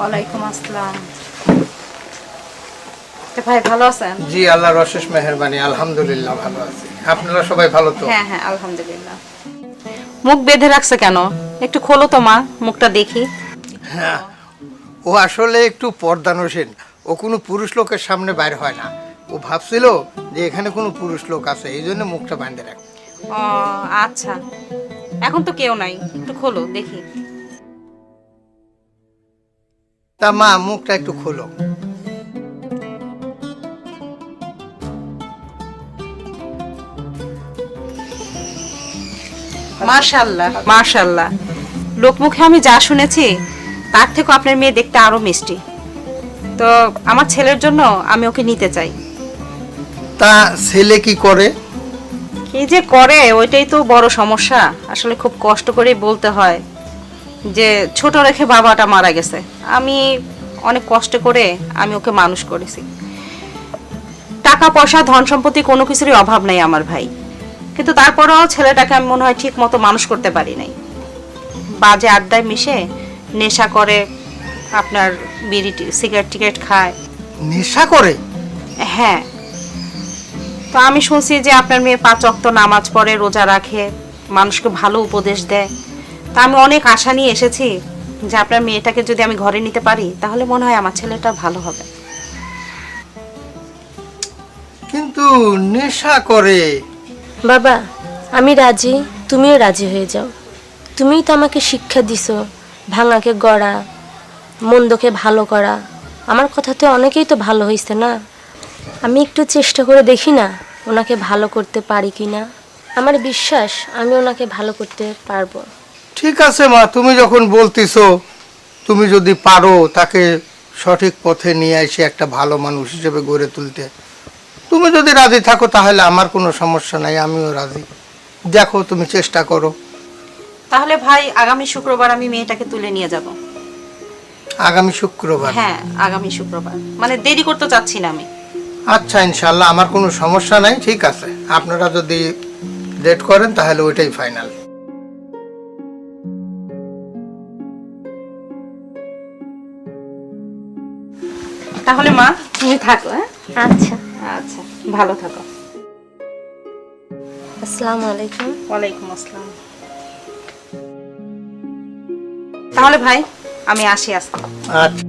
ওয়ালাইকুম আসসালাম। ভাই ভালো আছেন? জি, আল্লাহর অশেষ মেহেরবানি, আলহামদুলিল্লাহ ভালো আছি। আপনারা সবাই ভালো তো? হ্যাঁ হ্যাঁ আলহামদুলিল্লাহ। মুখ বেঁধে রাখছে কেন? একটু খোলো তো মা, মুখটা দেখি। হ্যাঁ, ও আসলে একটু পর্দানসীন। ও কোনো পুরুষ লোকের সামনে বাইর হয় না। ও ভাবছিল যে এখানে কোনো পুরুষ লোক আছে, এই জন্য মুখটা বাঁধে রাখে। ও আচ্ছা, এখন তো কেউ নাই, একটু খোলো দেখি। তা মা, মুখটা একটু খোলো। মাশাআল্লাহ মাশাআল্লাহ, লোকমুখে আমি যা শুনেছি তার থেকে আপনার মেয়ে দেখতে আরো মিষ্টি। তো আমার ছেলের জন্য আমি ওকে নিতে চাই। তা ছেলে কি করে? কি যে করে ওইটাই তো বড় সমস্যা। আসলে খুব কষ্ট করেই বলতে হয় যে ছোট রেখে বাবাটা মারা গেছে, আমি অনেক কষ্ট করে আমি ওকে মানুষ করেছি। টাকা পয়সা ধন সম্পত্তি কোনো কিছুরই অভাব নাই আমার ভাই, কিন্তু তারপরেও ছেলেটাকে আমি মনে হয় ঠিক মতো মানুষ করতে পারি নাই। বাজে আড্ডায় মিশে নেশা করে, আপনার বিড়ি সিগারেট টিকেট খায়। নেশা করে? হ্যাঁ, তো আমি শুনছি যে আপনার মেয়ে 5 ওয়াক্ত নামাজ পড়ে, রোজা রাখে, মানুষকে ভালো উপদেশ দেয়। তা আমি অনেক আশা নিয়ে এসেছি যে আপনার মেয়েটাকে যদি আমি ঘরে নিতে পারি তাহলে মনে হয় আমার ছেলেটা ভালো হবে। কিন্তু নেশা করে? বাবা, আমি রাজি, তুমিও রাজি হয়ে যাও। তুমিই তো আমাকে শিক্ষা দিছো ভাঙাকে গড়া, মন্দকে ভালো করা। আমার কথাতে অনেকেই তো ভালো হয়েছে না। আমি একটু চেষ্টা করে দেখি না ওনাকে ভালো করতে পারি কি না। আমার বিশ্বাস আমি ওনাকে ভালো করতে পারবো। ঠিক আছে মা, তুমি যখন বলতেছো, তুমি যদি পারো তাকে সঠিক পথে নিয়ে এসে একটা ভালো মানুষ হিসেবে গড়ে তুলতে, তুমি যদি রাজি থাকো তাহলে আমার কোনো সমস্যা নাই, আমিও রাজি। দেখো, তুমি চেষ্টা করো। তাহলে ভাই আগামী শুক্রবার আমি মেয়েটাকে তুলে নিয়ে যাব। আগামী শুক্রবার? হ্যাঁ আগামী শুক্রবার, মানে দেরি করতে চাচ্ছি না আমি। আচ্ছা, ইনশাল্লাহ আমার কোনো সমস্যা নাই। ঠিক আছে, আপনারা যদি ডেট করেন তাহলে ওইটাই ফাইনাল। তাহলে মা তুমি থাকো। হ্যাঁ আচ্ছা, আচ্ছা, ভালো থাকো। আসসালামু আলাইকুম। ওয়ালাইকুম আসসালাম। তাহলে ভাই আমি আসি আজকে। আচ্ছা।